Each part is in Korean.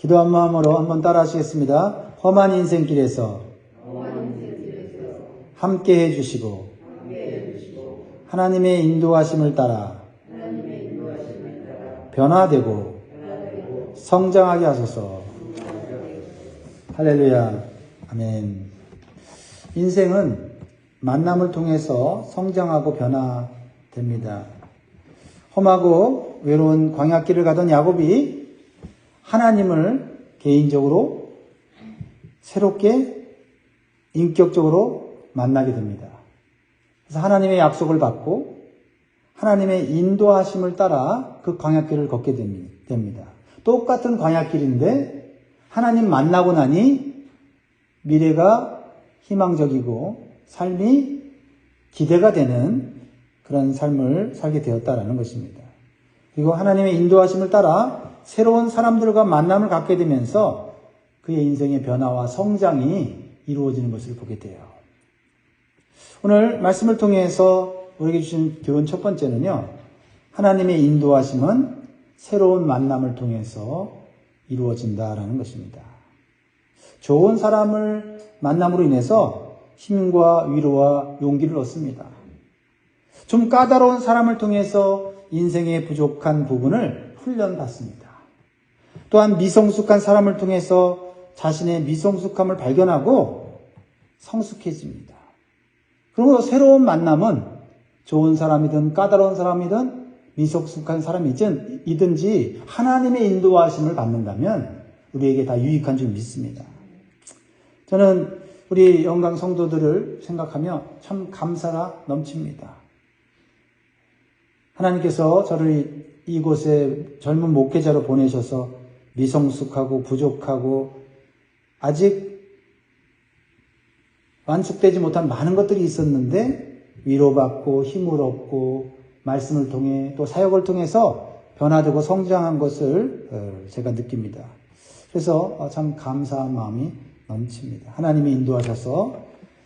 기도한 마음으로 한번 따라 하시겠습니다. 험한 인생길에서 함께 해주시고 하나님의 인도하심을 따라 변화되고 성장하게 하소서. 할렐루야. 아멘. 인생은 만남을 통해서 성장하고 변화됩니다. 험하고 외로운 광야길을 가던 야곱이 하나님을 개인적으로 새롭게 인격적으로 만나게 됩니다. 그래서 하나님의 약속을 받고 하나님의 인도하심을 따라 그 광야길을 걷게 됩니다. 똑같은 광야길인데 하나님 만나고 나니 미래가 희망적이고 삶이 기대가 되는 그런 삶을 살게 되었다라는 것입니다. 그리고 하나님의 인도하심을 따라 새로운 사람들과 만남을 갖게 되면서 그의 인생의 변화와 성장이 이루어지는 것을 보게 돼요. 오늘 말씀을 통해서 우리에게 주신 교훈 첫 번째는요, 하나님의 인도하심은 새로운 만남을 통해서 이루어진다라는 것입니다. 좋은 사람을 만남으로 인해서 힘과 위로와 용기를 얻습니다. 좀 까다로운 사람을 통해서 인생의 부족한 부분을 훈련받습니다. 또한 미성숙한 사람을 통해서 자신의 미성숙함을 발견하고 성숙해집니다. 그리고 새로운 만남은 좋은 사람이든 까다로운 사람이든 미성숙한 사람이든지 하나님의 인도하심을 받는다면 우리에게 다 유익한 줄 믿습니다. 저는 우리 영광 성도들을 생각하며 참 감사가 넘칩니다. 하나님께서 저를 이곳에 젊은 목회자로 보내셔서 미성숙하고 부족하고 아직 완숙되지 못한 많은 것들이 있었는데 위로받고 힘을 얻고 말씀을 통해 또 사역을 통해서 변화되고 성장한 것을 제가 느낍니다. 그래서 참 감사한 마음이 넘칩니다. 하나님이 인도하셔서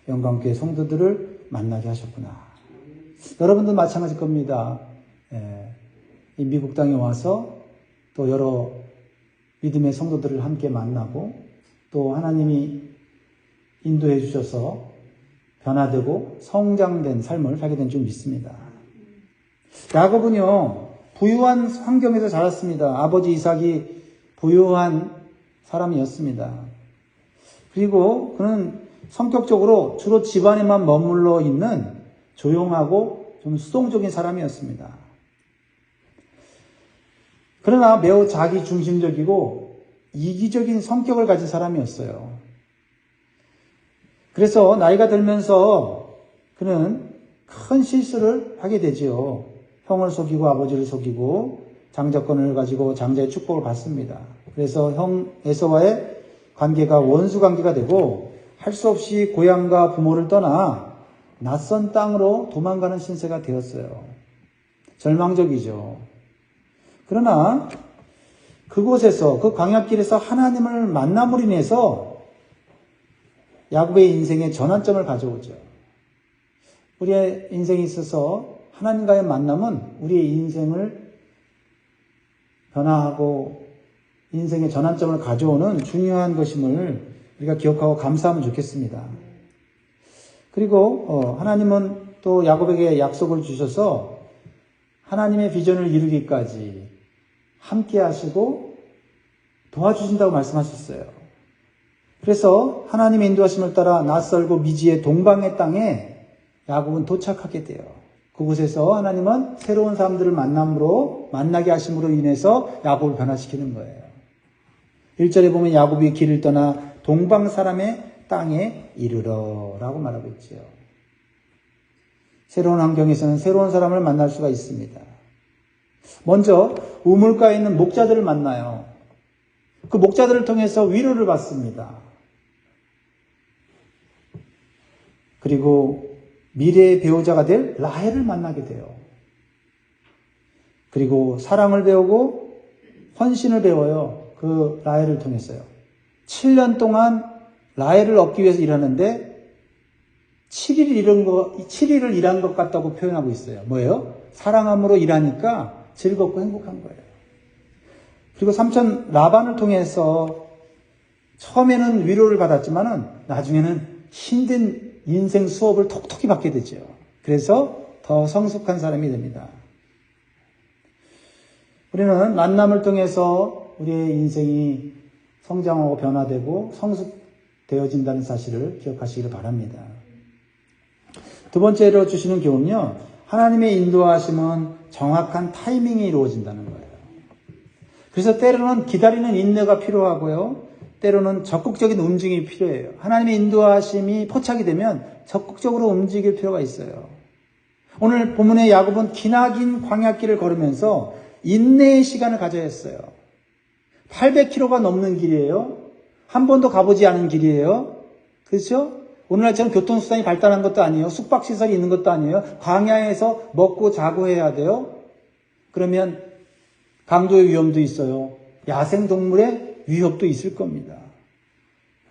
영광교회 성도들을 만나게 하셨구나. 여러분도 마찬가지일 겁니다. 이 미국 땅에 와서 또 여러 믿음의 성도들을 함께 만나고 또 하나님이 인도해 주셔서 변화되고 성장된 삶을 살게 된 줄 믿습니다. 야곱은요, 부유한 환경에서 자랐습니다. 아버지 이삭이 부유한 사람이었습니다. 그리고 그는 성격적으로 주로 집안에만 머물러 있는 조용하고 좀 수동적인 사람이었습니다. 그러나 매우 자기중심적이고 이기적인 성격을 가진 사람이었어요. 그래서 나이가 들면서 그는 큰 실수를 하게 되지요. 형을 속이고 아버지를 속이고 장자권을 가지고 장자의 축복을 받습니다. 그래서 형 에서와의 관계가 원수 관계가 되고 할 수 없이 고향과 부모를 떠나 낯선 땅으로 도망가는 신세가 되었어요. 절망적이죠. 그러나 그곳에서 그 광야길에서 하나님을 만남으로 인해서 야곱의 인생에 전환점을 가져오죠. 우리의 인생에 있어서 하나님과의 만남은 우리의 인생을 변화하고 인생의 전환점을 가져오는 중요한 것임을 우리가 기억하고 감사하면 좋겠습니다. 그리고 하나님은 또 야곱에게 약속을 주셔서 하나님의 비전을 이루기까지 함께 하시고 도와주신다고 말씀하셨어요. 그래서 하나님의 인도하심을 따라 낯설고 미지의 동방의 땅에 야곱은 도착하게 돼요. 그곳에서 하나님은 새로운 사람들을 만나게 하심으로 인해서 야곱을 변화시키는 거예요. 1절에 보면 야곱이 길을 떠나 동방 사람의 땅에 이르러라고 말하고 있죠. 새로운 환경에서는 새로운 사람을 만날 수가 있습니다. 먼저 우물가에 있는 목자들을 만나요. 그 목자들을 통해서 위로를 받습니다. 그리고 미래의 배우자가 될 라헬을 만나게 돼요. 그리고 사랑을 배우고 헌신을 배워요. 그 라헬을 통해서요. 7년 동안 라헬을 얻기 위해서 일하는데 7일을 일한 것 같다고 표현하고 있어요. 뭐예요? 사랑함으로 일하니까 즐겁고 행복한 거예요. 그리고 삼촌 라반을 통해서 처음에는 위로를 받았지만은 나중에는 힘든 인생 수업을 톡톡히 받게 되죠. 그래서 더 성숙한 사람이 됩니다. 우리는 만남을 통해서 우리의 인생이 성장하고 변화되고 성숙되어진다는 사실을 기억하시기를 바랍니다. 두 번째로 주시는 교훈은요, 하나님의 인도하심은 정확한 타이밍이 이루어진다는 거예요. 그래서 때로는 기다리는 인내가 필요하고요, 때로는 적극적인 움직임이 필요해요. 하나님의 인도하심이 포착이 되면 적극적으로 움직일 필요가 있어요. 오늘 본문의 야곱은 기나긴 광야길을 걸으면서 인내의 시간을 가져야 했어요. 800km가 넘는 길이에요. 한 번도 가보지 않은 길이에요. 그렇죠? 오늘날처럼 교통수단이 발달한 것도 아니에요. 숙박시설이 있는 것도 아니에요. 광야에서 먹고 자고 해야 돼요. 그러면 강도의 위험도 있어요. 야생동물의 위협도 있을 겁니다.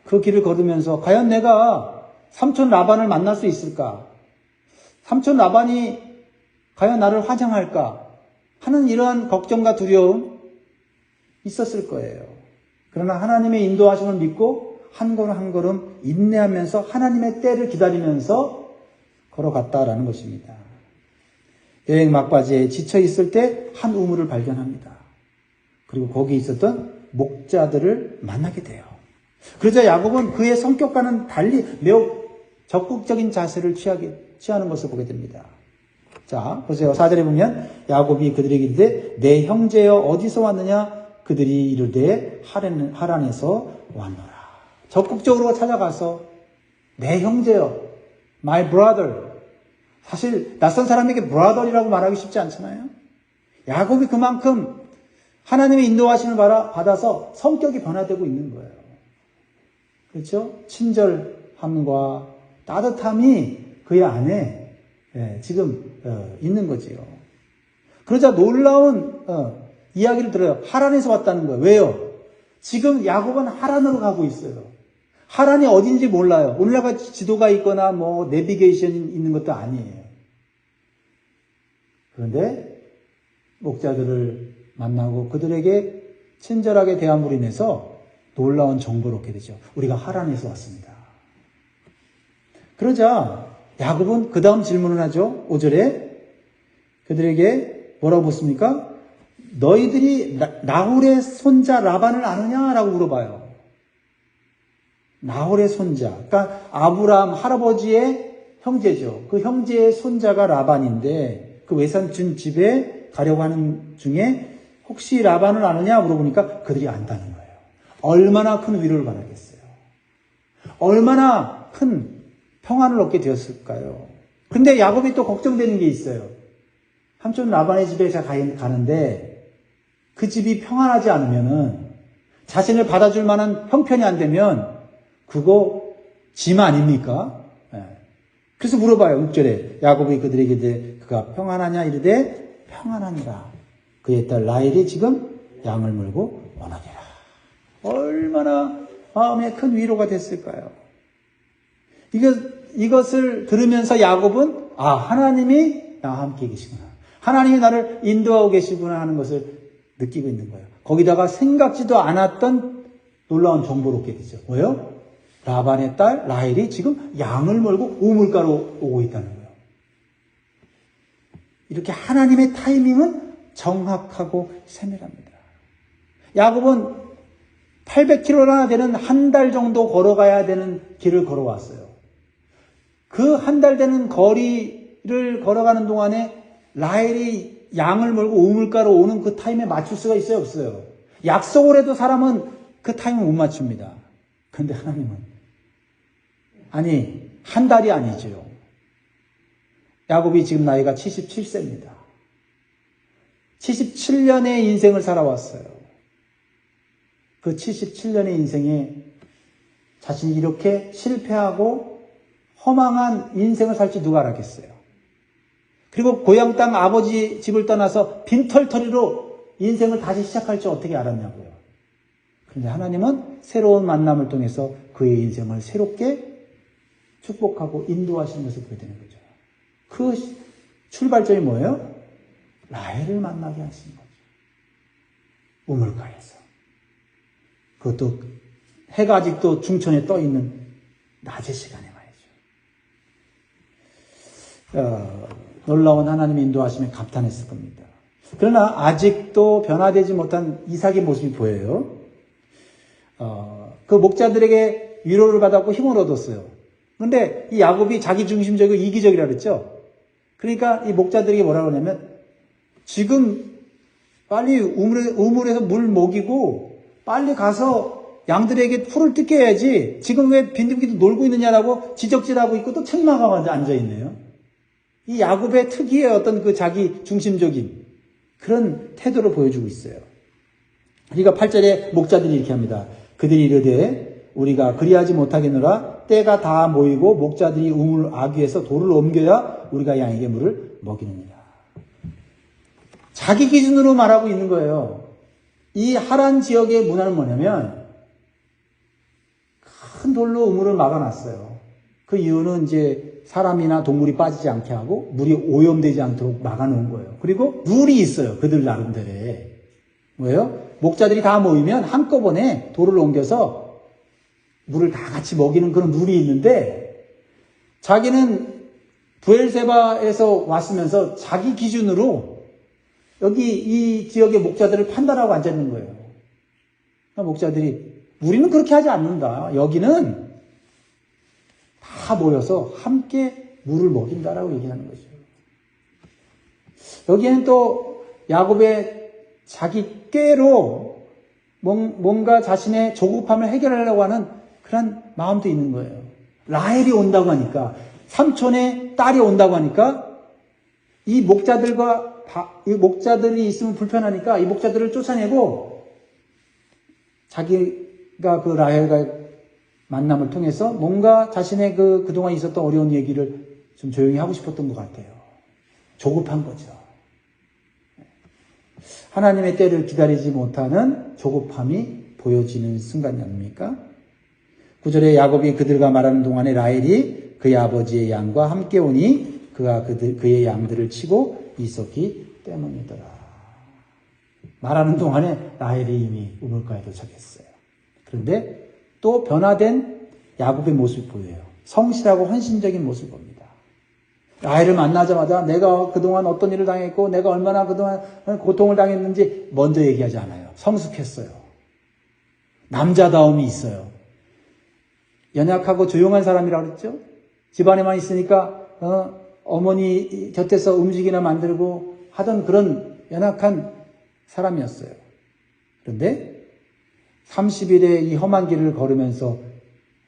그 길을 걸으면서 과연 내가 삼촌 라반을 만날 수 있을까? 삼촌 라반이 과연 나를 환영할까? 하는 이러한 걱정과 두려움 있었을 거예요. 그러나 하나님의 인도하심을 믿고 한 걸음 한 걸음 인내하면서 하나님의 때를 기다리면서 걸어갔다라는 것입니다. 여행 막바지에 지쳐 있을 때 한 우물을 발견합니다. 그리고 거기 있었던 목자들을 만나게 돼요. 그러자 야곱은 그의 성격과는 달리 매우 적극적인 자세를 취하는 것을 보게 됩니다. 자, 보세요. 4절에 보면 야곱이 그들에게 이르되 내 형제여 어디서 왔느냐? 그들이 이르되 하란에서 왔노라. 적극적으로 찾아가서 내 형제여, my brother. 사실 낯선 사람에게 brother이라고 말하기 쉽지 않잖아요. 야곱이 그만큼 하나님의 인도하심을 받아서 성격이 변화되고 있는 거예요. 그렇죠? 친절함과 따뜻함이 그의 안에 지금 있는 거지요. 그러자 놀라운 이야기를 들어요. 하란에서 왔다는 거예요. 왜요? 지금 야곱은 하란으로 가고 있어요. 하란이 어딘지 몰라요. 오늘날같이 지도가 있거나 뭐 내비게이션이 있는 것도 아니에요. 그런데 목자들을 만나고 그들에게 친절하게 대함으로 인해서 놀라운 정보를 얻게 되죠. 우리가 하란에서 왔습니다. 그러자 야곱은 그 다음 질문을 하죠. 5절에 그들에게 뭐라고 묻습니까? 너희들이 나홀의 손자 라반을 아느냐라고 물어봐요. 나홀의 손자. 그러니까 아브라함 할아버지의 형제죠. 그 형제의 손자가 라반인데 그 외삼촌 집에 가려고 하는 중에 혹시 라반을 아느냐 물어보니까 그들이 안다는 거예요. 얼마나 큰 위로를 받았겠어요. 얼마나 큰 평안을 얻게 되었을까요? 근데 야곱이 또 걱정되는 게 있어요. 삼촌 라반의 집에 가는데 그 집이 평안하지 않으면은 자신을 받아줄 만한 형편이 안 되면 그거 짐 아닙니까? 그래서 물어봐요. 6절에 야곱이 그들에게 이르되 그가 평안하냐 이르되 평안하니라. 그의 딸 라헬이 지금 양을 물고 원하니라. 얼마나 마음에 큰 위로가 됐을까요? 이것을 들으면서 야곱은 하나님이 나와 함께 계시구나. 하나님이 나를 인도하고 계시구나 하는 것을 느끼고 있는 거예요. 거기다가 생각지도 않았던 놀라운 정보를 얻게 되죠. 뭐요? 라반의 딸 라헬이 지금 양을 몰고 우물가로 오고 있다는 거예요. 이렇게 하나님의 타이밍은 정확하고 세밀합니다. 야곱은 800km나 되는 한 달 정도 걸어가야 되는 길을 걸어왔어요. 그 한 달 되는 거리를 걸어가는 동안에 라헬이 양을 몰고 우물가로 오는 그 타임에 맞출 수가 있어요, 없어요? 약속을 해도 사람은 그 타임을 못 맞춥니다. 그런데 하나님은 한 달이 아니죠. 야곱이 지금 나이가 77세입니다. 77년의 인생을 살아왔어요. 그 77년의 인생에 자신이 이렇게 실패하고 허망한 인생을 살지 누가 알았겠어요. 그리고 고향 땅 아버지 집을 떠나서 빈털터리로 인생을 다시 시작할 줄 어떻게 알았냐고요. 그런데 하나님은 새로운 만남을 통해서 그의 인생을 새롭게 축복하고 인도하시는 것을 보게 되는 거죠. 그 출발점이 뭐예요? 라헬을 만나게 하신 거죠. 우물가에서. 그것도 해가 아직도 중천에 떠 있는 낮의 시간에 말이죠. 놀라운 하나님의 인도하심에 감탄했을 겁니다. 그러나 아직도 변화되지 못한 이삭의 모습이 보여요. 그 목자들에게 위로를 받았고 힘을 얻었어요. 그런데 이 야곱이 자기 중심적이고 이기적이라 그랬죠. 그러니까 이 목자들에게 뭐라고 하냐면 지금 빨리 우물에서 물 먹이고 빨리 가서 양들에게 풀을 뜯게 해야지 지금 왜 빈둥빈둥 놀고 있느냐라고 지적질하고 있고 또 책망하고 앉아있네요. 이 야곱의 특유의 어떤 그 자기 중심적인 그런 태도를 보여주고 있어요. 그러니까 8절에 목자들이 이렇게 합니다. 그들이 이르되 우리가 그리하지 못하겠노라 때가 다 모이고 목자들이 우물 아귀에서 돌을 옮겨야 우리가 양에게 물을 먹이느니라. 자기 기준으로 말하고 있는 거예요. 이 하란 지역의 문화는 뭐냐면 큰 돌로 우물을 막아놨어요. 그 이유는 이제 사람이나 동물이 빠지지 않게 하고 물이 오염되지 않도록 막아놓은 거예요. 그리고 룰이 있어요. 그들 나름대로에. 뭐예요? 목자들이 다 모이면 한꺼번에 돌을 옮겨서 물을 다 같이 먹이는 그런 룰이 있는데 자기는 브엘세바에서 왔으면서 자기 기준으로 여기 이 지역의 목자들을 판단하고 앉아있는 거예요. 그러니까 목자들이 우리는 그렇게 하지 않는다. 여기는 다 모여서 함께 물을 먹인다라고 얘기하는 거죠. 여기에는 또 야곱의 자기 꾀로 뭔가 자신의 조급함을 해결하려고 하는 그런 마음도 있는 거예요. 라헬이 온다고 하니까 삼촌의 딸이 온다고 하니까 이 목자들이 있으면 불편하니까 이 목자들을 쫓아내고 자기가 그 라헬과 만남을 통해서 뭔가 자신의 그동안 있었던 어려운 얘기를 좀 조용히 하고 싶었던 것 같아요. 조급한 거죠. 하나님의 때를 기다리지 못하는 조급함이 보여지는 순간이 아닙니까? 9절에 야곱이 그들과 말하는 동안에 라헬이 그의 아버지의 양과 함께 오니 그가 그의 양들을 치고 있었기 때문이더라. 말하는 동안에 라헬이 이미 우물가에 도착했어요. 그런데 또 변화된 야곱의 모습을 보여요. 성실하고 헌신적인 모습을 봅니다. 라헬을 만나자마자 내가 그동안 어떤 일을 당했고 내가 얼마나 그동안 고통을 당했는지 먼저 얘기하지 않아요. 성숙했어요. 남자다움이 있어요. 연약하고 조용한 사람이라고 그랬죠. 집안에만 있으니까 어머니 곁에서 음식이나 만들고 하던 그런 연약한 사람이었어요. 그런데 30일의 이 험한 길을 걸으면서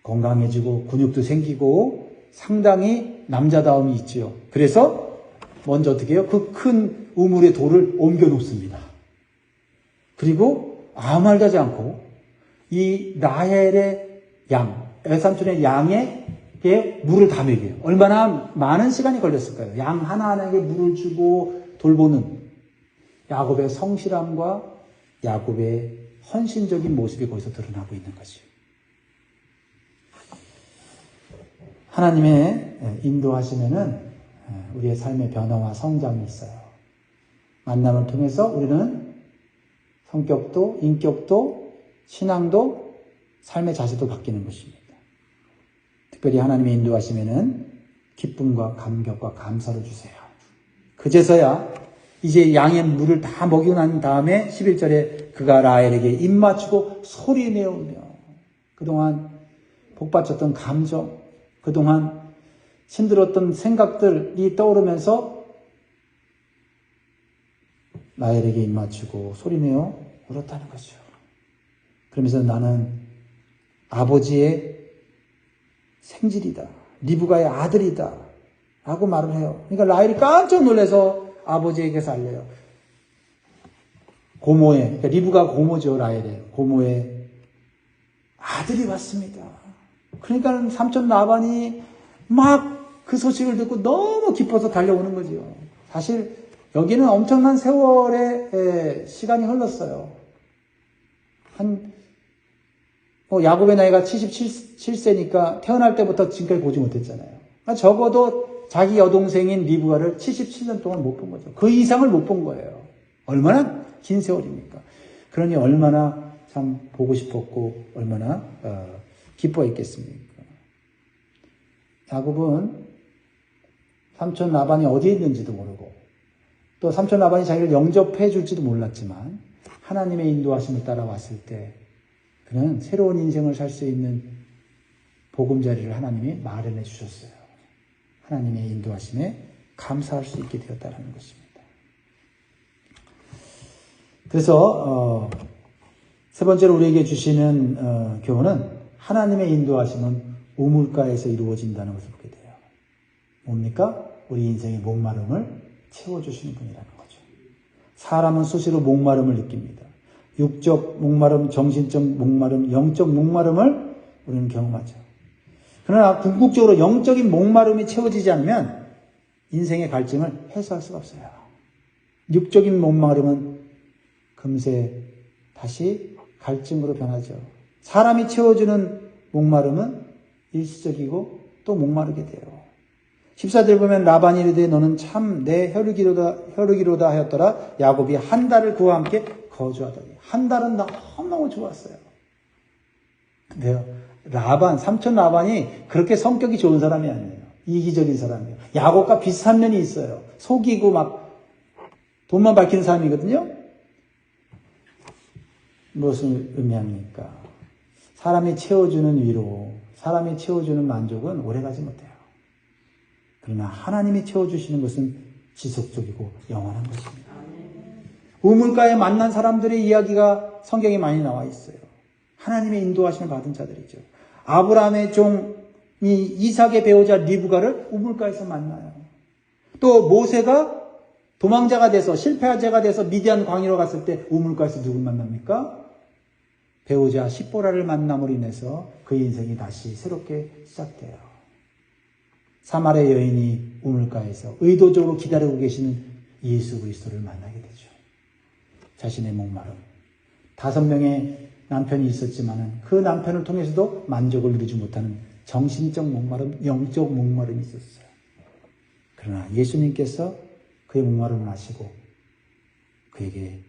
건강해지고 근육도 생기고 상당히 남자다움이 있지요. 그래서 먼저 어떻게 해요? 그 큰 우물의 돌을 옮겨 놓습니다. 그리고 아무 말도 하지 않고 이 라헬의 양, 외삼촌의 양에게 물을 다 먹여요. 얼마나 많은 시간이 걸렸을까요? 양 하나하나에게 물을 주고 돌보는 야곱의 성실함과 야곱의 헌신적인 모습이 거기서 드러나고 있는 거죠. 하나님의 인도하시면은 우리의 삶의 변화와 성장이 있어요. 만남을 통해서 우리는 성격도, 인격도, 신앙도, 삶의 자세도 바뀌는 것입니다. 특별히 하나님의 인도하시면은 기쁨과 감격과 감사를 주세요. 그제서야 이제 양의 물을 다 먹이고 난 다음에 11절에 그가 라헬에게 입 맞추고 소리내어 울며 그동안 복받쳤던 감정, 그동안 힘들었던 생각들이 떠오르면서 라헬에게 입 맞추고 소리내어 울었다는 거죠. 그러면서 나는 아버지의 생질이다. 리브가의 아들이다. 라고 말을 해요. 그러니까 라헬이 깜짝 놀라서 아버지에게서 알려요. 고모의, 그러니까 리브가 고모죠, 라헬의. 고모의 아들이 왔습니다. 그러니까 삼촌 라반이 막 그 소식을 듣고 너무 기뻐서 달려오는 거죠. 사실 여기는 엄청난 세월의 시간이 흘렀어요. 야곱의 나이가 77세니까 태어날 때부터 지금까지 보지 못했잖아요. 그러니까 적어도 자기 여동생인 리브가를 77년 동안 못 본 거죠. 그 이상을 못 본 거예요. 얼마나 긴 세월입니까? 그러니 얼마나 참 보고 싶었고 얼마나 기뻐했겠습니까? 야곱은 삼촌 라반이 어디에 있는지도 모르고 또 삼촌 라반이 자기를 영접해 줄지도 몰랐지만 하나님의 인도하심을 따라왔을 때 그는 새로운 인생을 살 수 있는 보금자리를 하나님이 마련해 주셨어요. 하나님의 인도하심에 감사할 수 있게 되었다는 것입니다. 그래서 세 번째로 우리에게 주시는 교훈은 하나님의 인도하심은 우물가에서 이루어진다는 것을 보게 돼요. 뭡니까? 우리 인생의 목마름을 채워주시는 분이라는 거죠. 사람은 수시로 목마름을 느낍니다. 육적 목마름, 정신적 목마름, 영적 목마름을 우리는 경험하죠. 그러나 궁극적으로 영적인 목마름이 채워지지 않으면 인생의 갈증을 해소할 수가 없어요. 육적인 목마름은 금세 다시 갈증으로 변하죠. 사람이 채워주는 목마름은 일시적이고 또 목마르게 돼요. 14절 보면 라반이 이르되 너는 참 내 혈육이로다 하였더라. 야곱이 한 달을 그와 함께 거주하더니. 한 달은 너무너무 좋았어요. 근데요, 삼촌 라반이 그렇게 성격이 좋은 사람이 아니에요. 이기적인 사람이에요. 야곱과 비슷한 면이 있어요. 속이고 막 돈만 밝히는 사람이거든요. 무엇을 의미합니까? 사람이 채워주는 위로, 사람이 채워주는 만족은 오래가지 못해요. 그러나 하나님이 채워주시는 것은 지속적이고 영원한 것입니다. 우물가에 만난 사람들의 이야기가 성경에 많이 나와 있어요. 하나님의 인도하심을 받은 자들이죠. 아브라함의 종이 이삭의 배우자 리브가를 우물가에서 만나요. 또 모세가 도망자가 돼서 실패한 자가 돼서 미디안 광야로 갔을 때 우물가에서 누굴 만납니까? 배우자 십보라를 만남으로 인해서 그의 인생이 다시 새롭게 시작돼요. 사마리아 여인이 우물가에서 의도적으로 기다리고 계시는 예수 그리스도를 만나게 되죠. 자신의 목마름. 5명의 남편이 있었지만 그 남편을 통해서도 만족을 누리지 못하는 정신적 목마름, 영적 목마름이 있었어요. 그러나 예수님께서 그의 목마름을 아시고 그에게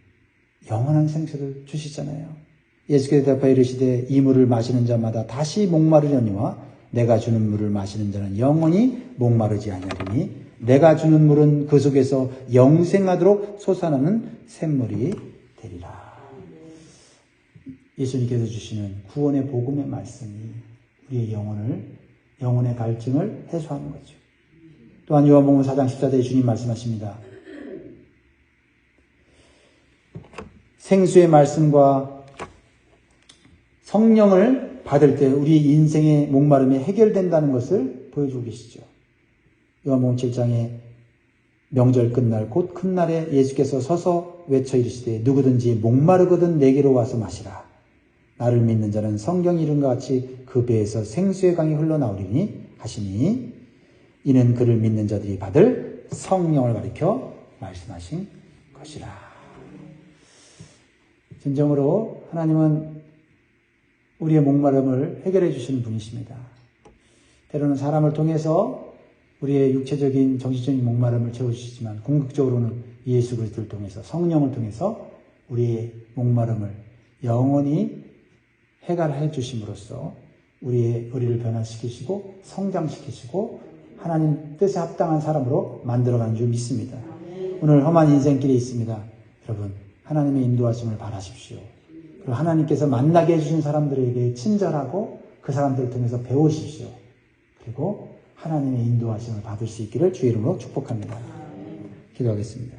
영원한 생수를 주시잖아요. 예수께서 대답하여 이르시되 이 물을 마시는 자마다 다시 목마르려니와 내가 주는 물을 마시는 자는 영원히 목마르지 아니하리니 내가 주는 물은 그 속에서 영생하도록 솟아나는 샘물이 되리라. 예수님께서 주시는 구원의 복음의 말씀이 우리의 영혼의 갈증을 해소하는 거죠. 또한 요한복음 4장 14절에 주님 말씀하십니다. 생수의 말씀과 성령을 받을 때 우리 인생의 목마름이 해결된다는 것을 보여주고 계시죠. 요한복음 7장에 명절 끝날 곧 큰 날에 예수께서 서서 외쳐 이르시되 누구든지 목마르거든 내게로 와서 마시라. 나를 믿는 자는 성경 이름과 같이 그 배에서 생수의 강이 흘러나오리니 하시니 이는 그를 믿는 자들이 받을 성령을 가리켜 말씀하신 것이라. 진정으로 하나님은 우리의 목마름을 해결해 주시는 분이십니다. 때로는 사람을 통해서 우리의 육체적인 정신적인 목마름을 채워주시지만 궁극적으로는 예수 그리스도를 통해서 성령을 통해서 우리의 목마름을 영원히 해결해 주심으로써 우리를 변화시키시고 성장시키시고 하나님 뜻에 합당한 사람으로 만들어가는 줄 믿습니다. 오늘 험한 인생길에 있습니다. 여러분 하나님의 인도하심을 바라십시오. 그리고 하나님께서 만나게 해주신 사람들에게 친절하고 그 사람들을 통해서 배우십시오. 그리고 하나님의 인도하심을 받을 수 있기를 주의 이름으로 축복합니다. 기도하겠습니다.